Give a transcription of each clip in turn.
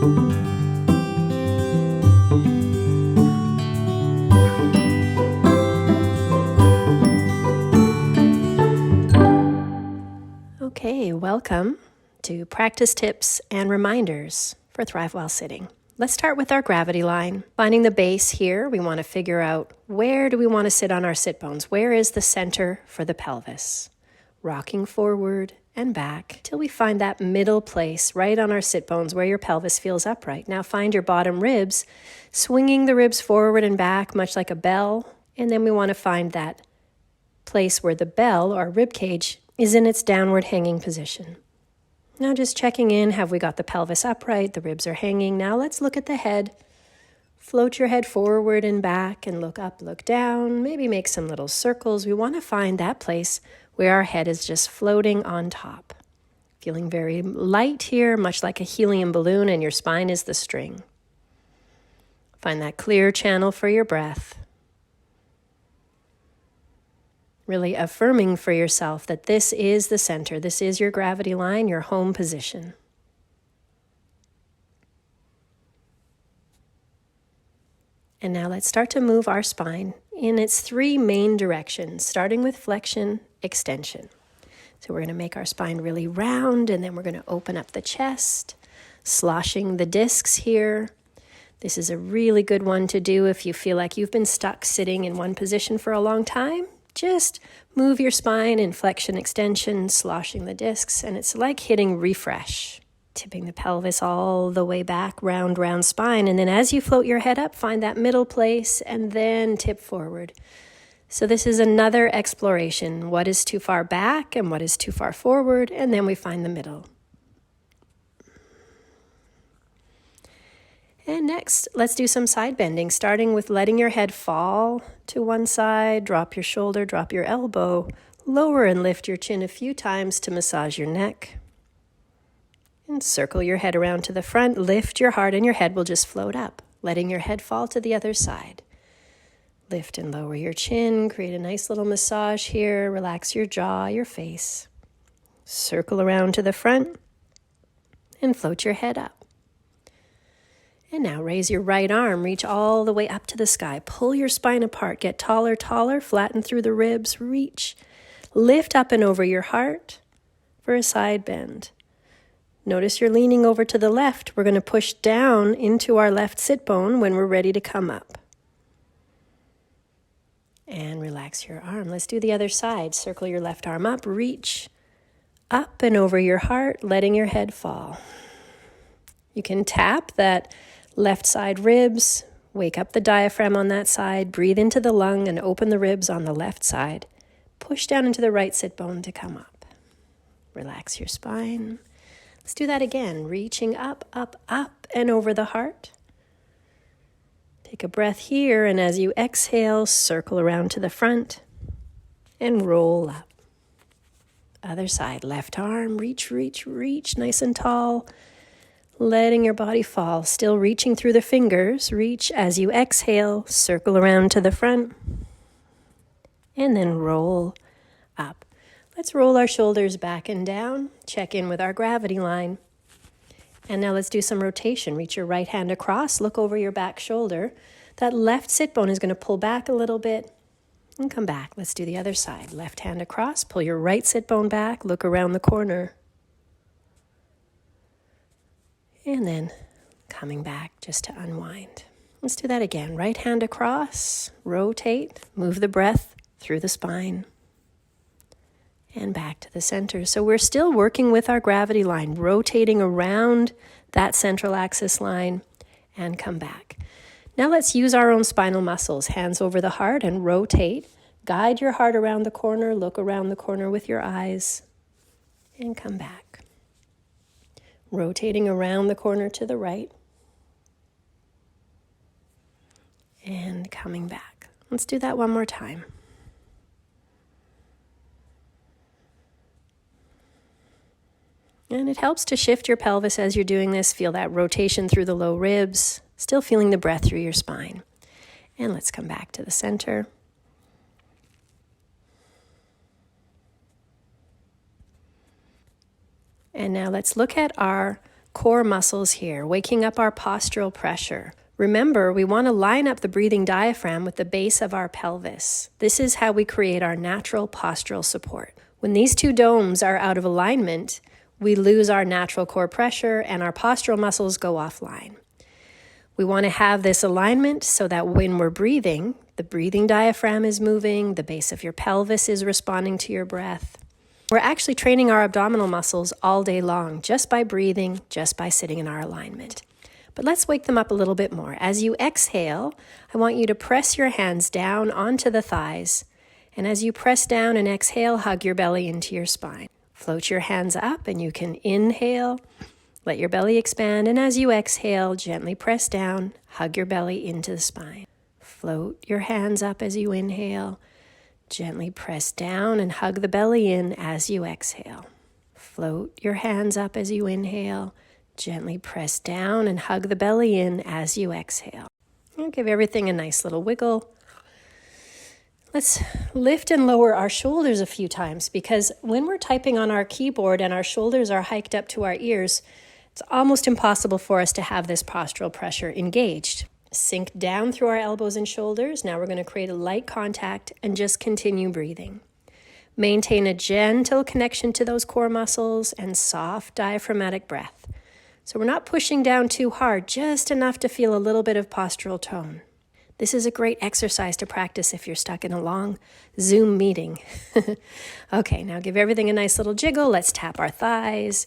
Okay, welcome to practice tips and reminders for Thrive While Sitting. Let's start with our gravity line. Finding the base here, we want to figure out where do we want to sit on our sit bones? Where is the center for the pelvis? Rocking forward and back till we find that middle place right on our sit bones where your pelvis feels upright. Now find your bottom ribs, swinging the ribs forward and back much like a bell. And then we want to find that place where the bell or rib cage is in its downward hanging position. Now just checking in, have we got the pelvis upright? The ribs are hanging. Now let's look at the head. Float your head forward and back and look up, look down. Maybe make some little circles. We want to find that place where our head is just floating on top. Feeling very light here, much like a helium balloon, and your spine is the string. Find that clear channel for your breath. Really affirming for yourself that this is the center. This is your gravity line, your home position. And now let's start to move our spine in its three main directions, starting with flexion, extension. So we're going to make our spine really round, and then we're going to open up the chest, sloshing the discs here. This is a really good one to do if you feel like you've been stuck sitting in one position for a long time. Just move your spine in flexion, extension, sloshing the discs, and it's like hitting refresh. Tipping the pelvis all the way back, round spine. And then as you float your head up, find that middle place and then tip forward. So this is another exploration. What is too far back and what is too far forward? And then we find the middle. And next, let's do some side bending, starting with letting your head fall to one side, drop your shoulder, drop your elbow, lower and lift your chin a few times to massage your neck. And circle your head around to the front, lift your heart, and your head will just float up, letting your head fall to the other side. Lift and lower your chin, create a nice little massage here, relax your jaw, your face. Circle around to the front and float your head up. And now raise your right arm, reach all the way up to the sky. Pull your spine apart, get taller, flatten through the ribs, reach. Lift up and over your heart for a side bend. Notice you're leaning over to the left. We're going to push down into our left sit bone when we're ready to come up. And relax your arm. Let's do the other side. Circle your left arm up, reach up and over your heart, letting your head fall. You can tap that left side ribs, wake up the diaphragm on that side, breathe into the lung and open the ribs on the left side. Push down into the right sit bone to come up. Relax your spine. Let's do that again, reaching up and over the heart. Take a breath here, and as you exhale, circle around to the front and roll up. Other side, left arm, reach, nice and tall. Letting your body fall, still reaching through the fingers. Reach as you exhale, circle around to the front, and then roll up. Let's roll our shoulders back and down, check in with our gravity line. And now let's do some rotation. Reach your right hand across, look over your back shoulder. That left sit bone is going to pull back a little bit and come back. Let's do the other side. Left hand across, pull your right sit bone back, look around the corner. And then coming back just to unwind. Let's do that again. Right hand across, rotate, move the breath through the spine. And back to the center. So we're still working with our gravity line, rotating around that central axis line and come back. Now let's use our own spinal muscles. Hands over the heart and rotate. Guide your heart around the corner, look around the corner with your eyes and come back. Rotating around the corner to the right and coming back. Let's do that one more time. And it helps to shift your pelvis as you're doing this. Feel that rotation through the low ribs, still feeling the breath through your spine. And let's come back to the center. And now let's look at our core muscles here, waking up our postural pressure. Remember, we want to line up the breathing diaphragm with the base of our pelvis. This is how we create our natural postural support. When these two domes are out of alignment, we lose our natural core pressure and our postural muscles go offline. We want to have this alignment so that when we're breathing, the breathing diaphragm is moving, the base of your pelvis is responding to your breath. We're actually training our abdominal muscles all day long just by breathing, just by sitting in our alignment. But let's wake them up a little bit more. As you exhale, I want you to press your hands down onto the thighs. And as you press down and exhale, hug your belly into your spine. Float your hands up and you can inhale, let your belly expand. And as you exhale, gently press down, hug your belly into the spine. Float your hands up as you inhale. Gently press down and hug the belly in as you exhale. Float your hands up as you inhale. Gently press down and hug the belly in as you exhale. And give everything a nice little wiggle. Let's lift and lower our shoulders a few times, because when we're typing on our keyboard and our shoulders are hiked up to our ears, it's almost impossible for us to have this postural pressure engaged. Sink down through our elbows and shoulders. Now we're going to create a light contact and just continue breathing. Maintain a gentle connection to those core muscles and soft diaphragmatic breath. So we're not pushing down too hard, just enough to feel a little bit of postural tone. This is a great exercise to practice if you're stuck in a long Zoom meeting. Okay, now give everything a nice little jiggle. Let's tap our thighs.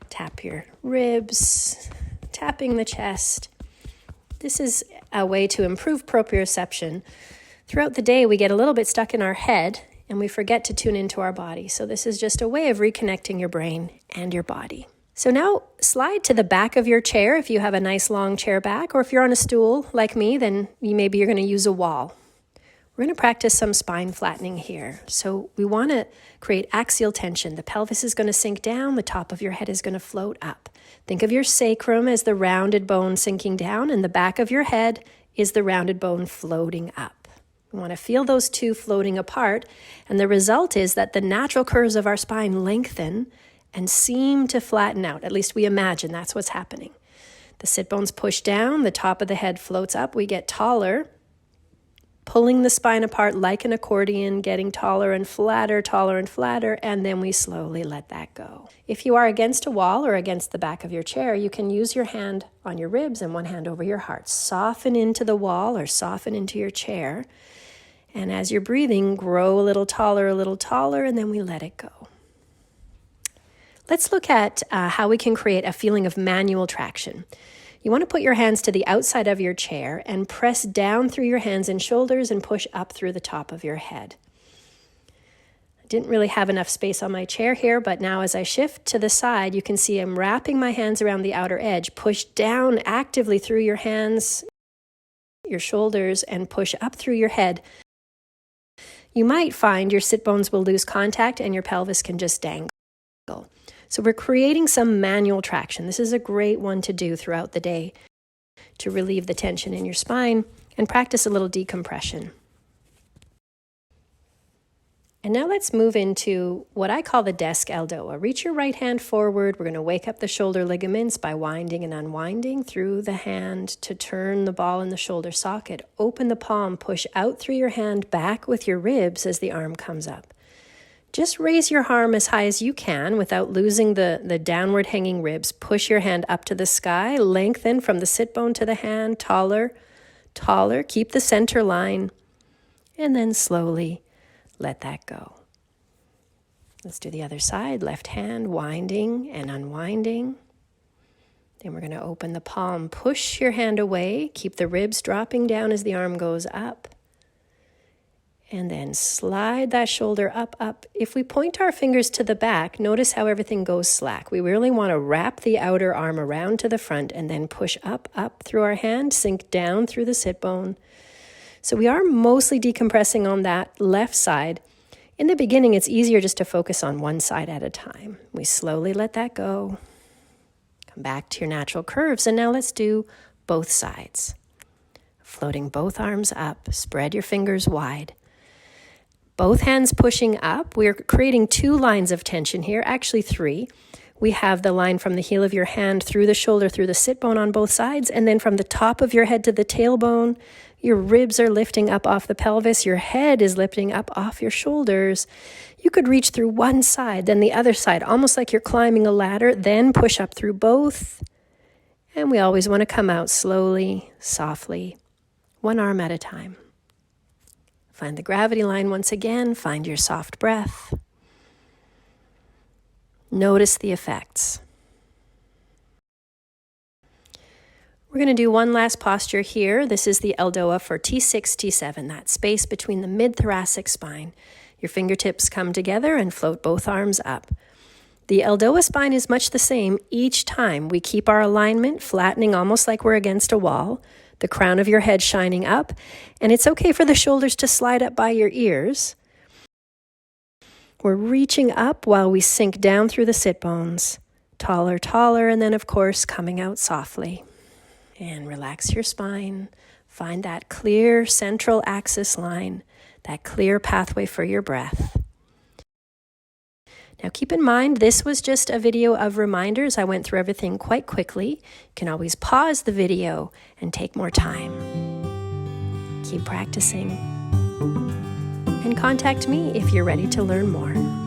Tap your ribs, tapping the chest. This is a way to improve proprioception. Throughout the day, we get a little bit stuck in our head and we forget to tune into our body. So this is just a way of reconnecting your brain and your body. So now slide to the back of your chair if you have a nice long chair back, or if you're on a stool like me, then maybe you're going to use a wall. We're going to practice some spine flattening here. So we want to create axial tension. The pelvis is going to sink down, the top of your head is going to float up. Think of your sacrum as the rounded bone sinking down, and the back of your head is the rounded bone floating up. We want to feel those two floating apart, and the result is that the natural curves of our spine lengthen and seem to flatten out. At least we imagine that's what's happening. The sit bones push down, the top of the head floats up, we get taller, pulling the spine apart like an accordion, getting taller and flatter, and then we slowly let that go. If you are against a wall or against the back of your chair, you can use your hand on your ribs and one hand over your heart. Soften into the wall or soften into your chair. And as you're breathing, grow a little taller, and then we let it go. Let's look at how we can create a feeling of manual traction. You want to put your hands to the outside of your chair and press down through your hands and shoulders and push up through the top of your head. I didn't really have enough space on my chair here, but now as I shift to the side, you can see I'm wrapping my hands around the outer edge. Push down actively through your hands, your shoulders, and push up through your head. You might find your sit bones will lose contact and your pelvis can just dangle. So we're creating some manual traction. This is a great one to do throughout the day to relieve the tension in your spine and practice a little decompression. And now let's move into what I call the desk ELDOA. Reach your right hand forward. We're going to wake up the shoulder ligaments by winding and unwinding through the hand to turn the ball in the shoulder socket. Open the palm, push out through your hand, back with your ribs as the arm comes up. Just raise your arm as high as you can without losing the downward hanging ribs. Push your hand up to the sky, lengthen from the sit bone to the hand, taller, keep the center line, and then slowly let that go. Let's do the other side, left hand, winding and unwinding. Then we're going to open the palm, push your hand away, keep the ribs dropping down as the arm goes up. And then slide that shoulder up. If we point our fingers to the back, notice how everything goes slack. We really want to wrap the outer arm around to the front and then push up through our hand, sink down through the sit bone. So we are mostly decompressing on that left side. In the beginning, it's easier just to focus on one side at a time. We slowly let that go. Come back to your natural curves. And now let's do both sides. Floating both arms up, spread your fingers wide. Both hands pushing up. We're creating two lines of tension here, actually three. we have the line from the heel of your hand through the shoulder, through the sit bone on both sides, and then from the top of your head to the tailbone, your ribs are lifting up off the pelvis, your head is lifting up off your shoulders. You could reach through one side, then the other side, almost like you're climbing a ladder, then push up through both. And we always want to come out slowly, softly, one arm at a time. Find the gravity line once again, find your soft breath. Notice the effects. We're going to do one last posture here. This is the ELDOA for T6, T7, that space between the mid-thoracic spine. Your fingertips come together and float both arms up. The ELDOA spine is much the same each time. We keep our alignment flattening almost like we're against a wall, the crown of your head shining up, and it's okay for the shoulders to slide up by your ears. We're reaching up while we sink down through the sit bones, taller, taller, and then of course coming out softly. And relax your spine. Find that clear central axis line, that clear pathway for your breath. Now keep in mind, this was just a video of reminders. I went through everything quite quickly. You can always pause the video and take more time. Keep practicing. And contact me if you're ready to learn more.